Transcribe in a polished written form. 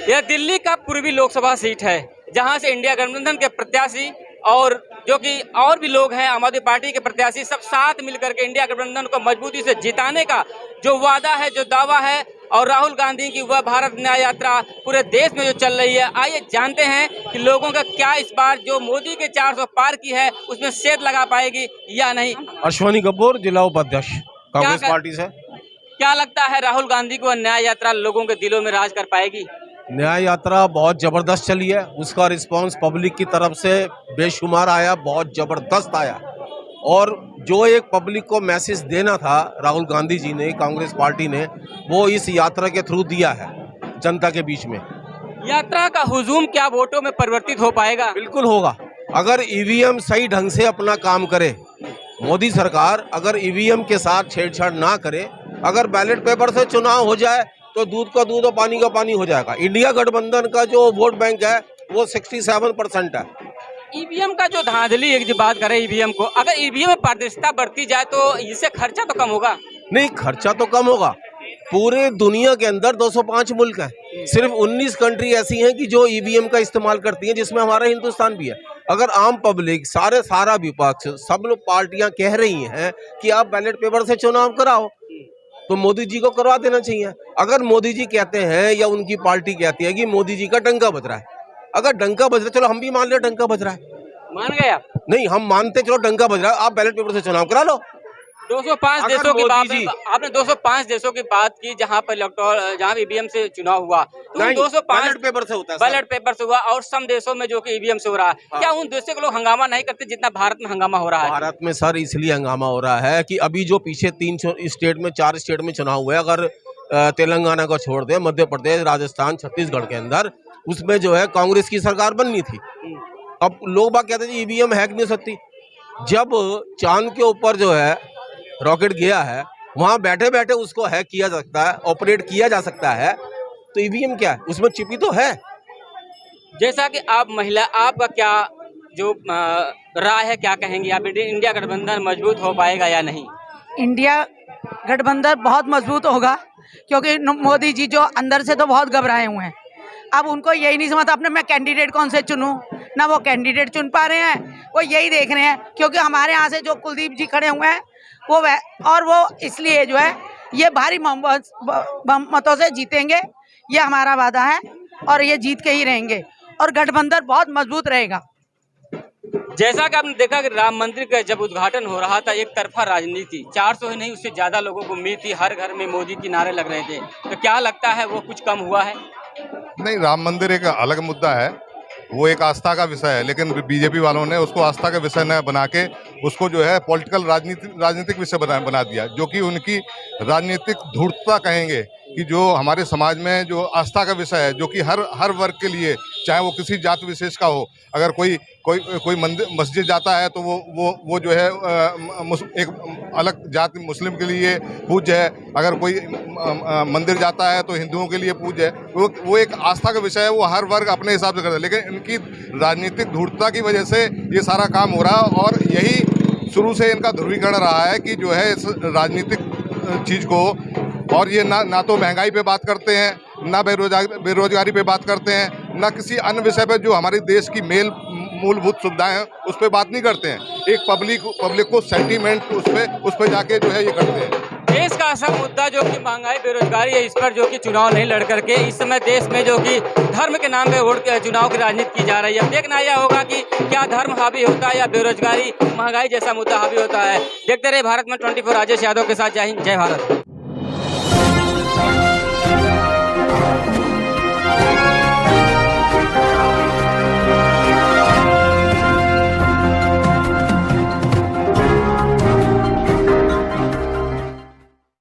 यह दिल्ली का पूर्वी लोकसभा सीट है, जहां से इंडिया गठबंधन के प्रत्याशी और जो कि और भी लोग हैं, आम आदमी पार्टी के प्रत्याशी, सब साथ मिलकर के इंडिया गठबंधन को मजबूती से जिताने का जो वादा है, जो दावा है, और राहुल गांधी की वह भारत न्याय यात्रा पूरे देश में जो चल रही है। आइए जानते हैं कि लोगों का क्या इस बार जो मोदी के 400 पार की है उसमें सेध लगा पाएगी या नहीं। अश्वनी कपूर, जिला उपाध्यक्ष, कांग्रेस पार्टी से। क्या लगता है राहुल गांधी को न्याय यात्रा लोगों के दिलों में राज कर पाएगी? न्याय यात्रा बहुत जबरदस्त चली है, उसका रिस्पांस पब्लिक की तरफ से बेशुमार आया, बहुत जबरदस्त आया। और जो एक पब्लिक को मैसेज देना था राहुल गांधी जी ने, कांग्रेस पार्टी ने, वो इस यात्रा के थ्रू दिया है जनता के बीच में। यात्रा का हुजूम क्या वोटों में परिवर्तित हो पाएगा? बिल्कुल होगा, अगर ईवीएम सही ढंग से अपना काम करे। मोदी सरकार अगर ईवीएम के साथ छेड़छाड़ ना करे, अगर बैलेट पेपर से चुनाव हो जाए तो दूध का दूध और पानी का पानी हो जाएगा। इंडिया गठबंधन का जो वोट बैंक है वो 67% है। ईवीएम का जो धांधली एक बात करें, ईवीएम को अगर ईवीएम में पारदर्शिता बढ़ती जाए तो इससे खर्चा तो कम होगा। नहीं, खर्चा तो कम होगा। पूरे दुनिया के अंदर 205 मुल्क है, सिर्फ 19 कंट्री ऐसी हैं कि जो ईवीएम का इस्तेमाल करती हैं, जिसमें हमारा हिंदुस्तान भी है। अगर आम पब्लिक, सारा विपक्ष, सब लोग पार्टियां कह रही हैं कि आप बैलेट पेपर से चुनाव कराओ, तो मोदी जी को करवा देना चाहिए। अगर मोदी जी कहते हैं या उनकी पार्टी कहती है कि मोदी जी का डंका बज रहा है, अगर डंका बज रहा है, चलो हम भी मान ले डंका बज रहा है, मान गए आप? नहीं, हम मानते चलो डंका बज रहा है, आप बैलेट पेपर से चुनाव करा लो। 205 देशों की बात, आपने 205 देशों की बात की जहां पर जहां ईवीएम से चुनाव हुआ, तो 205 बैलेट पेपर से होता है, बैलेट पेपर से हुआ, और सम देशों में जो कि ईवीएम से हो रहा है। हाँ। क्या उन देशों के लोग हंगामा नहीं करते जितना भारत में हंगामा हो रहा है? भारत में सर इसलिए हंगामा हो रहा है कि अभी जो पीछे 4 स्टेट में चुनाव हुए, अगर तेलंगाना को छोड़ दे, मध्य प्रदेश, राजस्थान, छत्तीसगढ़ के अंदर, उसमें जो है कांग्रेस की सरकार बननी थी। अब लोग बात कहते हैं ईवीएम हैक नहीं हो सकती। जब चांद के ऊपर जो है रॉकेट गया है, वहां बैठे बैठे उसको हैक किया जा सकता है, ऑपरेट किया जा सकता है, तो ईवीएम क्या है, उसमें चिपी तो है। जैसा कि आप महिला, आपका क्या जो राय है, क्या कहेंगी आप, इंडिया गठबंधन मजबूत हो पाएगा या नहीं? इंडिया गठबंधन बहुत मजबूत होगा, क्योंकि मोदी जी जो अंदर से तो बहुत घबराए हुए हैं। अब उनको यही नहीं समझता अपने मैं कैंडिडेट कौन से चुनूं, ना वो कैंडिडेट चुन पा रहे हैं, वो यही देख रहे हैं। क्योंकि हमारे यहाँ से जो कुलदीप जी खड़े हुए हैं वो इसलिए जो है ये भारी बहुमतों से जीतेंगे, ये हमारा वादा है, और ये जीत के ही रहेंगे, और गठबंधन बहुत मजबूत रहेगा। जैसा कि आपने देखा कि राम मंदिर का जब उद्घाटन हो रहा था, एक तरफा राजनीति, 400 ही नहीं उससे ज्यादा लोगों को उम्मीद थी, हर घर में मोदी की नारे लग रहे थे, तो क्या लगता है वो कुछ कम हुआ है? नहीं, राम मंदिर एक अलग मुद्दा है, वो एक आस्था का विषय है, लेकिन बीजेपी वालों ने उसको आस्था का विषय न बना के उसको जो है पॉलिटिकल राजनीतिक विषय बना दिया, जो कि उनकी राजनीतिक धूर्तता कहेंगे कि जो हमारे समाज में जो आस्था का विषय है, जो कि हर वर्ग के लिए, चाहे वो किसी जात विशेष का हो, अगर कोई मस्जिद जाता है तो वो जो है एक अलग जाति मुस्लिम के लिए पूज्य है, अगर कोई मंदिर जाता है तो हिंदुओं के लिए पूज्य है। वो एक आस्था का विषय है, वो हर वर्ग अपने हिसाब से करता है, लेकिन इनकी राजनीतिक धूर्तता की वजह से ये सारा काम हो रहा है। और यही शुरू से इनका ध्रुवीकरण रहा है कि जो है इस राजनीतिक चीज़ को, और ये ना तो महंगाई पे बात करते हैं, ना बेरोजगारी पे बात करते हैं, ना किसी अन्य विषय पे जो हमारे देश की मूलभूत सुविधाएं हैं उस पर बात नहीं करते हैं। एक पब्लिक को सेंटीमेंट उस पे जाके जो है ये करते हैं। देश का असल मुद्दा जो कि महंगाई, बेरोजगारी है, इस पर जो कि चुनाव नहीं लड़ करके इस समय देश में जो कि धर्म के नाम पे वोट चुनाव की राजनीति की जा रही है। अब देखना यह होगा कि क्या धर्म हावी होता है या बेरोजगारी, महंगाई जैसा मुद्दा हावी होता है। देखते रहे भारत में 24 राजेश यादव के साथ। जय हिंद, जय भारत।